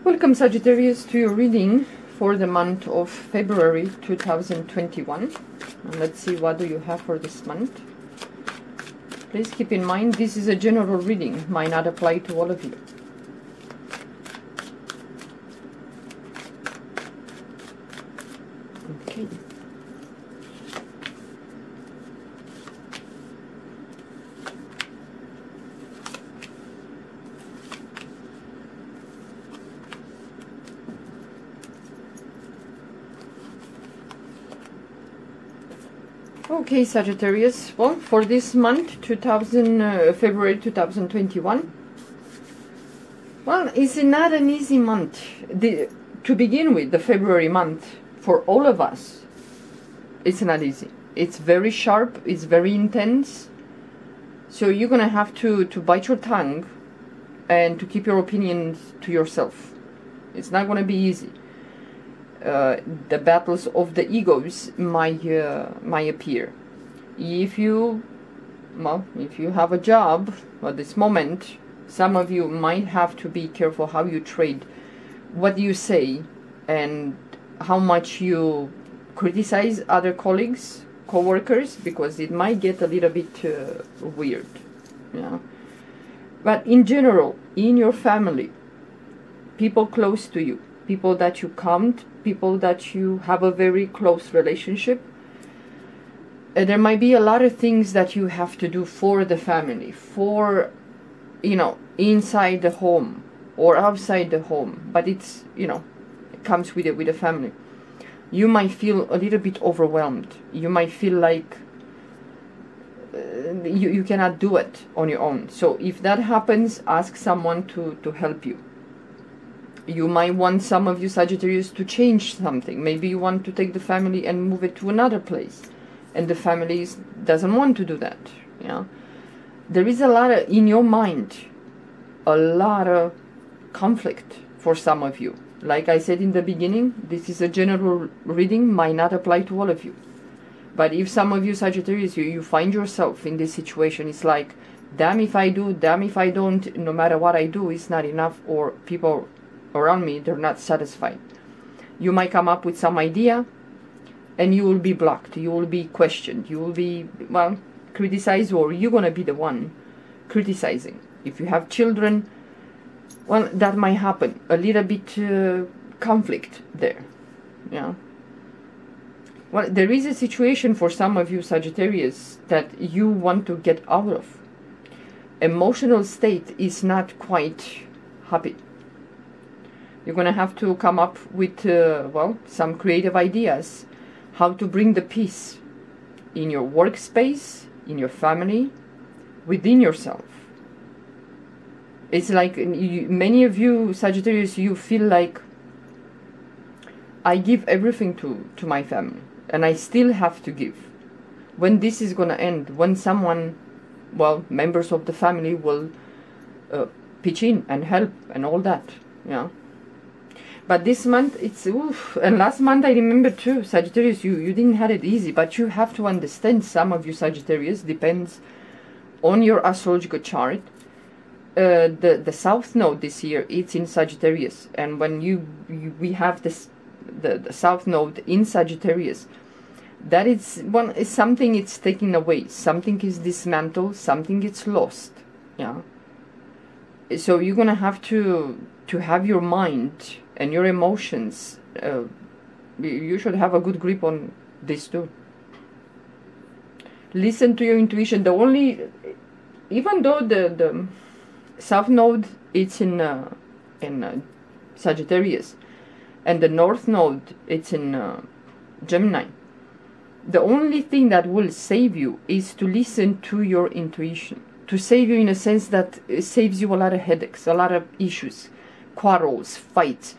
Welcome Sagittarius to your reading for the month of February 2021. And let's see what do you have for this month. Please keep in mind this is a general reading, might not apply to all of you. Okay. Okay, Sagittarius. Well, for this month, February 2021, well, it's not an easy month. To begin with, the February month, for all of us, it's not easy. It's very sharp, it's very intense. So you're going to have to bite your tongue and to keep your opinions to yourself. It's not going to be easy. The battles of the egos might appear. If you have a job at this moment, some of you might have to be careful how you trade, what you say, and how much you criticize other colleagues, co-workers, because it might get a little bit weird. Yeah. But in general, in your family, people close to you, people that you count, people that you have a very close relationship, there might be a lot of things that you have to do for the family, for, inside the home or outside the home, but it's, it comes with the family. You might feel a little bit overwhelmed. You might feel like you cannot do it on your own. So if that happens, ask someone to help you. You might want, some of you Sagittarius, to change something. Maybe you want to take the family and move it to another place, and the family doesn't want to do that. Yeah, there is a lot of, in your mind, a lot of conflict for some of you. Like I said in the beginning, this is a general reading, might not apply to all of you. But if some of you Sagittarius, you find yourself in this situation, it's like, damn if I do, damn if I don't, no matter what I do, it's not enough, or people around me, they're not satisfied. You might come up with some idea and you will be blocked, you will be questioned, you will be, well, criticized, or you're going to be the one criticizing. If you have children, well, that might happen. A little bit conflict there. Yeah. Well, there is a situation for some of you Sagittarius that you want to get out of. Emotional state is not quite happy. You're going to have to come up with, some creative ideas, how to bring the peace in your workspace, in your family, within yourself. It's like many of you Sagittarius, you feel like, I give everything to my family, and I still have to give. When this is going to end, when someone, members of the family will pitch in and help and all that, yeah. But this month, it's oof. And last month, I remember too, Sagittarius, you didn't have it easy. But you have to understand, some of you Sagittarius, depends on your astrological chart. The South Node this year, it's in Sagittarius. And when we have this, the South Node in Sagittarius, that is something it's taken away. Something is dismantled, something is lost. Yeah. So you're going to have to have your mind and your emotions, you should have a good grip on this too. Listen to your intuition. Even though the South Node, it's in Sagittarius, and the North Node, it's in Gemini, the only thing that will save you is to listen to your intuition. To save you in a sense that it saves you a lot of headaches, a lot of issues, quarrels, fights.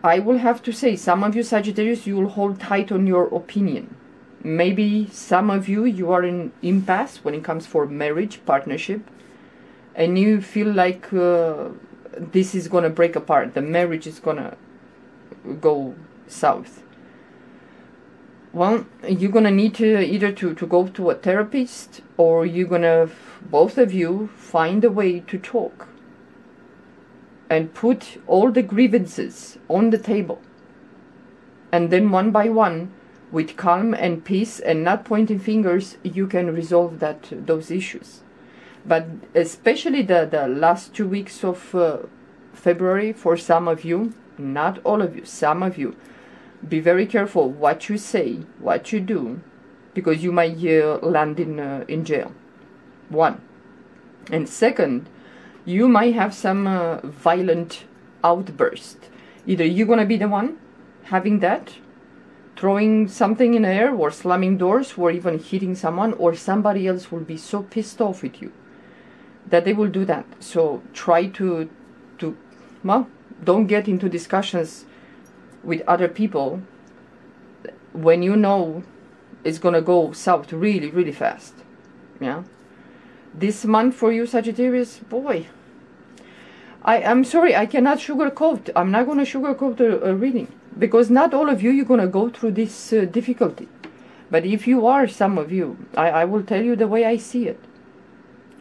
I will have to say, some of you Sagittarius, you will hold tight on your opinion. Maybe some of you are in impasse when it comes for marriage, partnership, and you feel like this is going to break apart. The marriage is going to go south. Well, you're going to need to either to go to a therapist, or you're going to, both of you, find a way to talk and put all the grievances on the table. And then one by one, with calm and peace and not pointing fingers, you can resolve those issues. But especially the last 2 weeks of February, for some of you, not all of you, some of you, be very careful what you say, what you do, because you might land in jail. One. And second, you might have some violent outburst. Either you're going to be the one having that, throwing something in the air, or slamming doors, or even hitting someone, or somebody else will be so pissed off with you that they will do that. So try to well, don't get into discussions with other people when you know it's gonna go south really, really fast. Yeah. This month for you, Sagittarius, boy, I'm sorry, I cannot sugarcoat. I'm not gonna sugarcoat a reading, because not all of you, you're gonna go through this difficulty. But if you are, some of you, I will tell you the way I see it.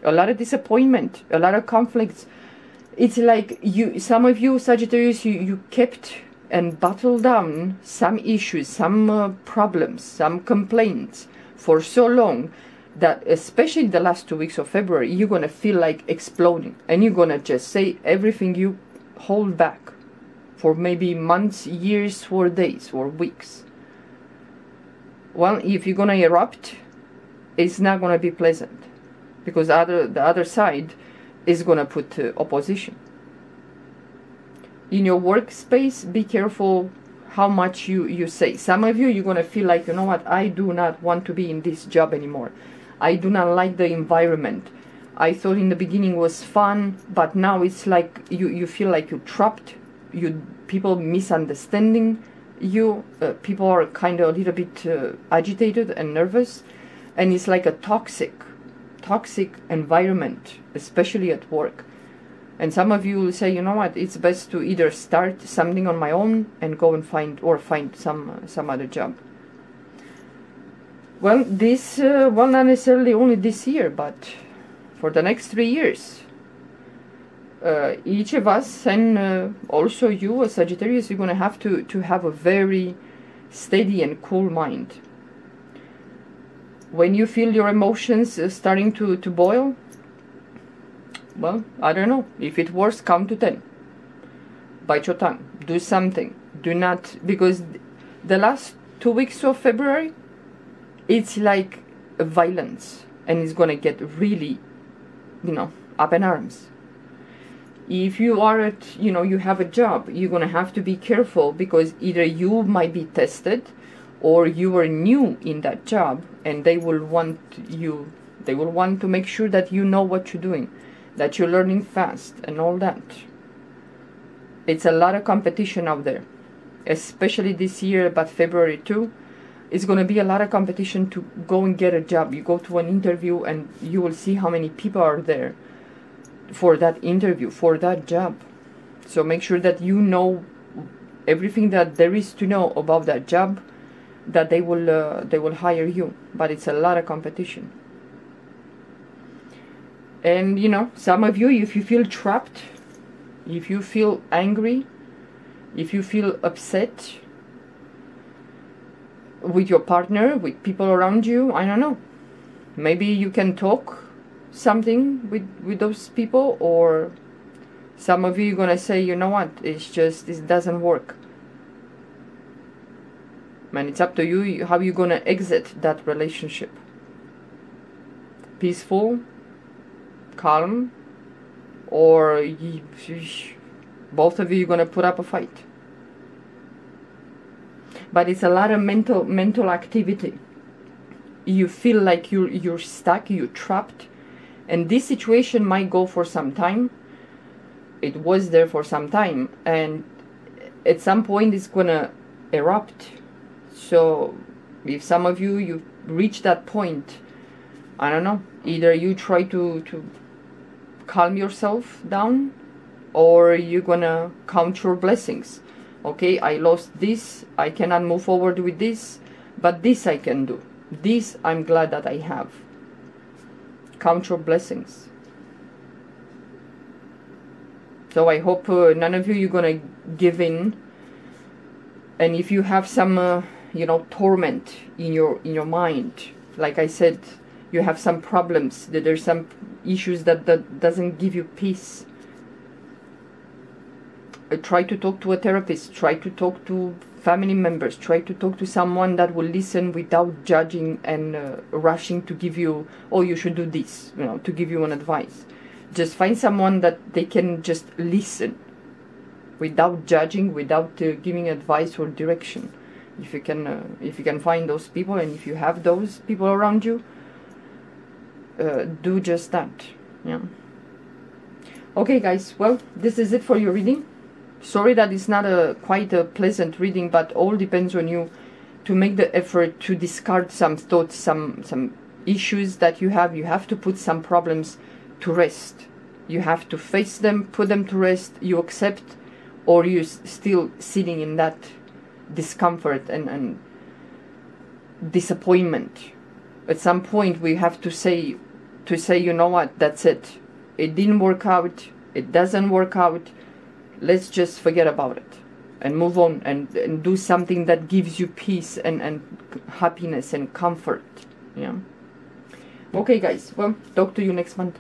A lot of disappointment, a lot of conflicts. It's like some of you, Sagittarius, you kept and bottled down some issues, some problems, some complaints for so long that, especially the last 2 weeks of February, you're going to feel like exploding. And you're going to just say everything you hold back for maybe months, years, or days, or weeks. Well, if you're going to erupt, it's not going to be pleasant, because the other side is going to put opposition. In your workspace, be careful how much you say. Some of you, you're going to feel like, you know what, I do not want to be in this job anymore. I do not like the environment. I thought in the beginning was fun, but now it's like you feel like you're trapped. People misunderstanding you. People are kind of a little bit agitated and nervous. And it's like a toxic environment, especially at work. And some of you will say, you know what, it's best to either start something on my own and go and find some other job. Well, this well, not necessarily only this year, but for the next 3 years, each of us, and also you as Sagittarius, you're going to have to have a very steady and cool mind. When you feel your emotions starting to boil, well, I don't know. If it works, count to 10. Bite your tongue. Do something. Do not, because the last 2 weeks of February, it's like violence, and it's gonna get really, up in arms. If you are you have a job, you're gonna have to be careful, because either you might be tested, or you are new in that job, and they will want to make sure that you know what you're doing, that you're learning fast, and all that. It's a lot of competition out there, especially this year, but February too. It's going to be a lot of competition to go and get a job. You go to an interview and you will see how many people are there for that interview, for that job. So make sure that you know everything that there is to know about that job, that they will hire you. But it's a lot of competition. And some of you, if you feel trapped, if you feel angry, if you feel upset with your partner, with people around you, I don't know, maybe you can talk something with those people, or some of you are gonna say, you know what, it doesn't work. Man, it's up to you how you're gonna exit that relationship. Peaceful, calm, or both of you are gonna put up a fight. But it's a lot of mental activity. You feel like you're stuck, you're trapped, and this situation might go for some time. It was there for some time, and at some point it's gonna erupt. So if some of you reach that point, I don't know, either you try to calm yourself down, or you're gonna count your blessings. Okay, I lost this, I cannot move forward with this, but this I can do. This I'm glad that I have. Count your blessings. So I hope none of you're gonna give in. And if you have some you know, torment in your mind, like I said, you have some problems, that there's some issues that doesn't give you peace, try to talk to a therapist, try to talk to family members, try to talk to someone that will listen without judging and rushing to give you, oh, you should do this, you know, to give you an advice. Just find someone that they can just listen without judging, without giving advice or direction. If you can find those people, and if you have those people around you, do just that. Yeah. Okay, guys. Well, this is it for your reading. Sorry that it's not quite a pleasant reading, but all depends on you to make the effort to discard some thoughts, some issues that you have. You have to put some problems to rest. You have to face them, put them to rest. You accept, or you're still sitting in that discomfort and disappointment. At some point we have to say, you know what, that's it. It didn't work out. It doesn't work out. Let's just forget about it and move on and do something that gives you peace and happiness and comfort. Yeah. Okay, guys. Well, talk to you next month.